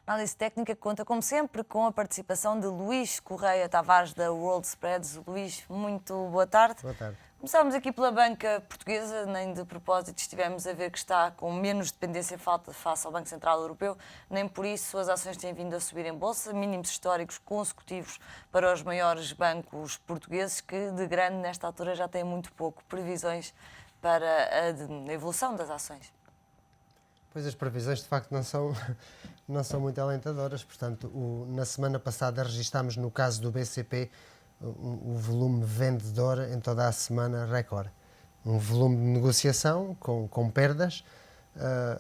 A análise técnica conta, como sempre, com a participação de Luís Correia Tavares, da World Spreads. Luís, muito boa tarde. Boa tarde. Começámos aqui pela banca portuguesa, nem de propósito estivemos a ver que está com menos dependência face ao Banco Central Europeu, nem por isso as ações têm vindo a subir em bolsa, mínimos históricos consecutivos para os maiores bancos portugueses, que de grande nesta altura já têm muito pouco previsões para a evolução das ações. Pois as previsões de facto não são muito alentadoras, portanto na semana passada registámos no caso do BCP o volume vendedor em toda a semana recorde. Um volume de negociação com perdas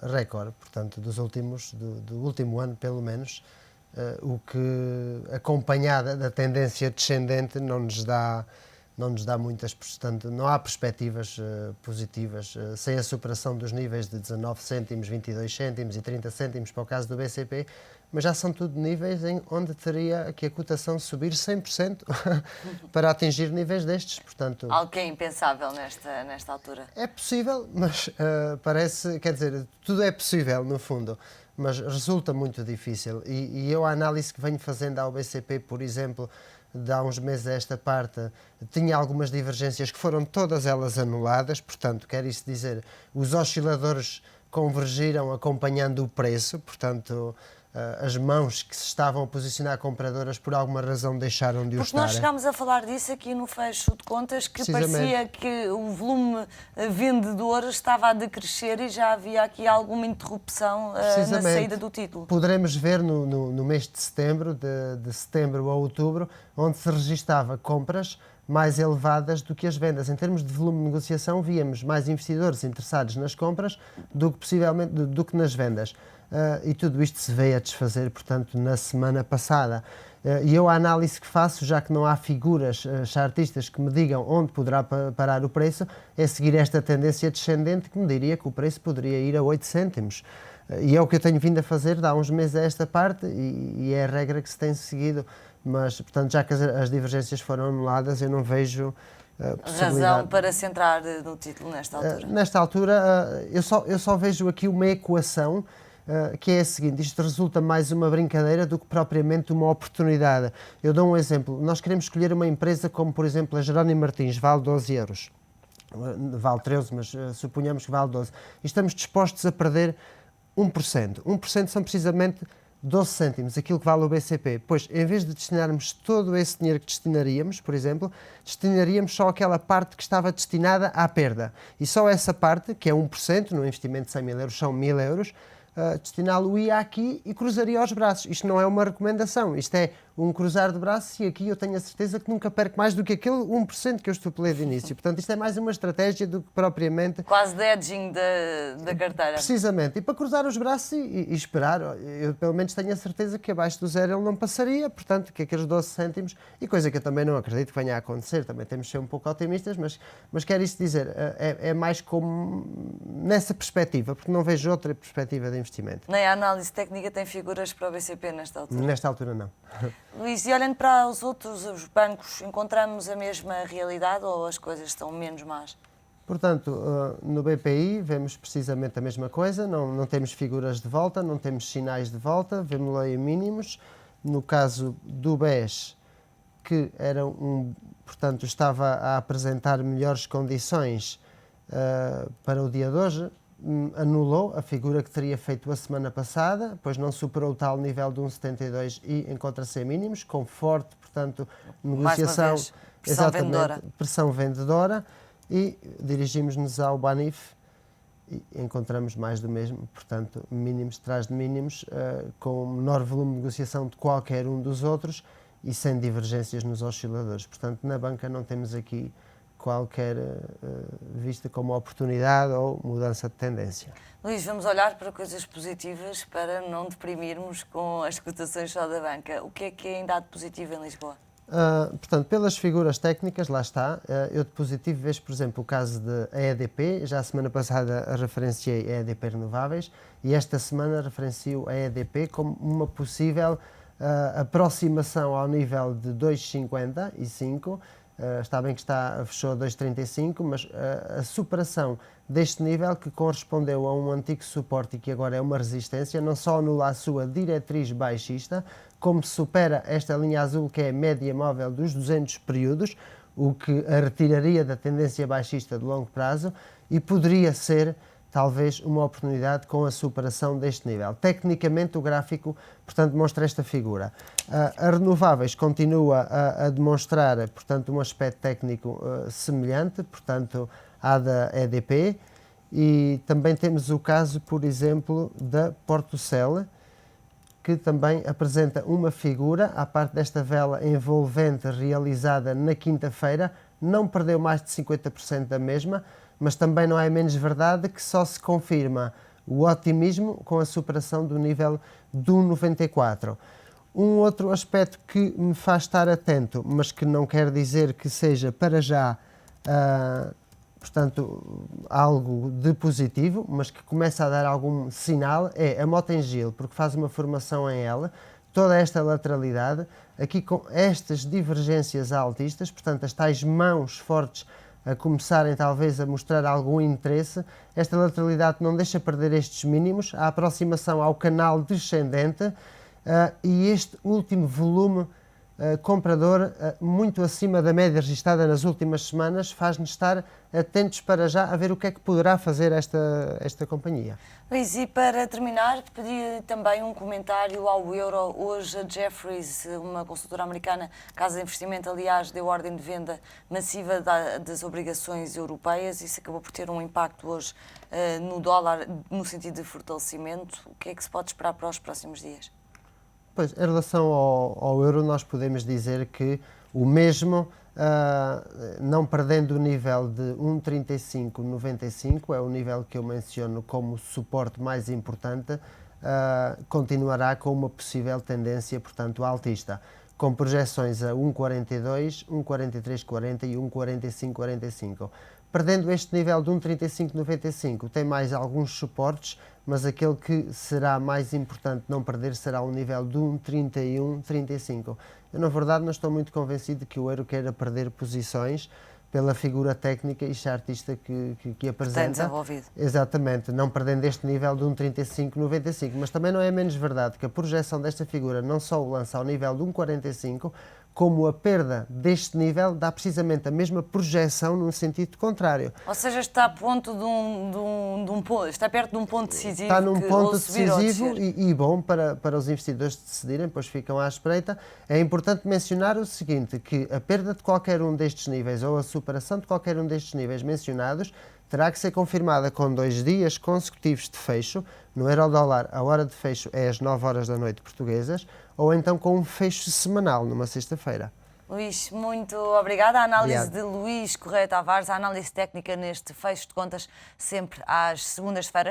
recorde, portanto do último ano pelo menos, o que acompanhada da tendência descendente não nos dá muitas, portanto, não há perspectivas positivas, sem a superação dos níveis de 19 cêntimos, 22 cêntimos e 30 cêntimos para o caso do BCP, mas já são tudo níveis em onde teria que a cotação subir 100% para atingir níveis destes, portanto... Algo que é impensável nesta altura. É possível, mas parece, quer dizer, tudo é possível no fundo, mas resulta muito difícil e eu a análise que venho fazendo ao BCP, por exemplo, de há uns meses a esta parte, tinha algumas divergências que foram todas elas anuladas, portanto, quer isso dizer, os osciladores convergiram acompanhando o preço, portanto, as mãos que se estavam a posicionar compradoras por alguma razão deixaram de o estar. Porque nós chegámos a falar disso aqui no fecho de contas, que parecia que o volume vendedor estava a decrescer e já havia aqui alguma interrupção na saída do título. Poderemos ver no mês de setembro, de setembro a outubro, onde se registava compras mais elevadas do que as vendas. Em termos de volume de negociação, víamos mais investidores interessados nas compras do que nas vendas. E tudo isto se veio a desfazer, portanto, na semana passada. E eu a análise que faço, já que não há figuras chartistas que me digam onde poderá parar o preço, é seguir esta tendência descendente que me diria que o preço poderia ir a 8 cêntimos. E é o que eu tenho vindo a fazer de há uns meses a esta parte e é a regra que se tem seguido. Mas, portanto, já que as divergências foram anuladas, eu não vejo razão para se entrar no título nesta altura. Nesta altura, eu só vejo aqui uma equação que é a seguinte: isto resulta mais uma brincadeira do que propriamente uma oportunidade. Eu dou um exemplo. Nós queremos escolher uma empresa como, por exemplo, a Jerónimo Martins, vale 12 euros. Vale 13, mas suponhamos que vale 12. E estamos dispostos a perder 1%. 1% são precisamente 12 cêntimos, aquilo que vale o BCP. Pois, em vez de destinarmos todo esse dinheiro que destinaríamos, por exemplo, destinaríamos só aquela parte que estava destinada à perda. E só essa parte, que é 1%, no investimento de 100 mil euros, são 1000 euros, destiná-lo-ia aqui e cruzaria os braços. Isto não é uma recomendação, isto é um cruzar de braços, e aqui eu tenho a certeza que nunca perco mais do que aquele 1% que eu estipulei de início. Portanto, isto é mais uma estratégia do que propriamente... Quase de hedging da carteira. Precisamente. E para cruzar os braços e esperar, eu pelo menos tenho a certeza que abaixo do zero ele não passaria, portanto, que aqueles 12 cêntimos, e coisa que eu também não acredito que venha a acontecer, também temos de ser um pouco otimistas, mas quero isto dizer, é mais como nessa perspectiva, porque não vejo outra perspectiva de investimento. Nem a análise técnica tem figuras para o BCP nesta altura? Nesta altura, não. Luís, e olhando para os bancos, encontramos a mesma realidade ou as coisas estão menos más? Portanto, no BPI vemos precisamente a mesma coisa, não temos figuras de volta, não temos sinais de volta, vemos-lo em mínimos. No caso do BES, que era portanto, estava a apresentar melhores condições para o dia de hoje, anulou a figura que teria feito a semana passada, pois não superou o tal nível de 1,72 e encontra-se em mínimos, com forte, portanto, negociação, mais uma vez, pressão vendedora. Pressão vendedora, e dirigimos-nos ao Banif e encontramos mais do mesmo, portanto, mínimos atrás de mínimos, com menor volume de negociação de qualquer um dos outros e sem divergências nos osciladores. Portanto, na banca não temos aqui qualquer vista como oportunidade ou mudança de tendência. Luís, vamos olhar para coisas positivas para não deprimirmos com as cotações só da banca. O que é ainda há de positivo em Lisboa? Portanto, pelas figuras técnicas, lá está, eu de positivo vejo, por exemplo, o caso de EDP. Já a semana passada referenciei a EDP Renováveis e esta semana referencio a EDP como uma possível aproximação ao nível de 2,55 Está bem que fechou a 2,35, mas a superação deste nível, que correspondeu a um antigo suporte e que agora é uma resistência, não só anula a sua diretriz baixista, como supera esta linha azul, que é a média móvel dos 200 períodos, o que a retiraria da tendência baixista de longo prazo, e poderia ser talvez uma oportunidade com a superação deste nível. Tecnicamente, o gráfico, portanto, mostra esta figura. A Renováveis continua a demonstrar, portanto, um aspecto técnico semelhante, portanto, à da EDP, e também temos o caso, por exemplo, da Portocel, que também apresenta uma figura, à parte desta vela envolvente realizada na quinta-feira, não perdeu mais de 50% da mesma, mas também não é menos verdade que só se confirma o otimismo com a superação do nível do 1,94. Um outro aspecto que me faz estar atento, mas que não quer dizer que seja para já, portanto, algo de positivo, mas que começa a dar algum sinal, é a Mota-Engil, porque faz uma formação em L, toda esta lateralidade, aqui com estas divergências altistas, portanto, as tais mãos fortes a começarem talvez a mostrar algum interesse, esta lateralidade não deixa perder estes mínimos, a aproximação ao canal descendente e este último volume comprador muito acima da média registada nas últimas semanas faz-nos estar atentos para já a ver o que é que poderá fazer esta companhia. Luís, e para terminar, pedi também um comentário ao euro. Hoje a Jefferies, uma consultora americana, casa de investimento, aliás, deu ordem de venda massiva das obrigações europeias. Isso acabou por ter um impacto hoje no dólar, no sentido de fortalecimento. O que é que se pode esperar para os próximos dias? Pois, em relação ao euro, nós podemos dizer que o mesmo, não perdendo o nível de 1,3595, é o nível que eu menciono como suporte mais importante, continuará com uma possível tendência, portanto, altista, com projeções a 1,42, 1,4340 e 1,4545. Perdendo este nível de 1,3595, tem mais alguns suportes, mas aquele que será mais importante não perder será o nível de 1,3135. Eu, na verdade, não estou muito convencido de que o euro queira perder posições pela figura técnica e chartista que apresenta. Tem desenvolvido. Exatamente, não perdendo este nível de 1,3595, mas também não é menos verdade que a projeção desta figura não só o lança ao nível de 1,45, como a perda deste nível dá precisamente a mesma projeção no sentido contrário. Ou seja, está a ponto de um ponto, está perto de um ponto decisivo. Está num ponto decisivo ou e bom para os investidores decidirem, pois ficam à espreita. É importante mencionar o seguinte, que a perda de qualquer um destes níveis ou a superação de qualquer um destes níveis mencionados terá que ser confirmada com 2 dias consecutivos de fecho. No euro-dólar, a hora de fecho é às 9 horas da noite portuguesas, ou então com um fecho semanal, numa sexta-feira. Luís, muito obrigada. A análise Obrigado. de Luís Correia Tavares, a análise técnica neste fecho de contas, sempre às segundas-feiras.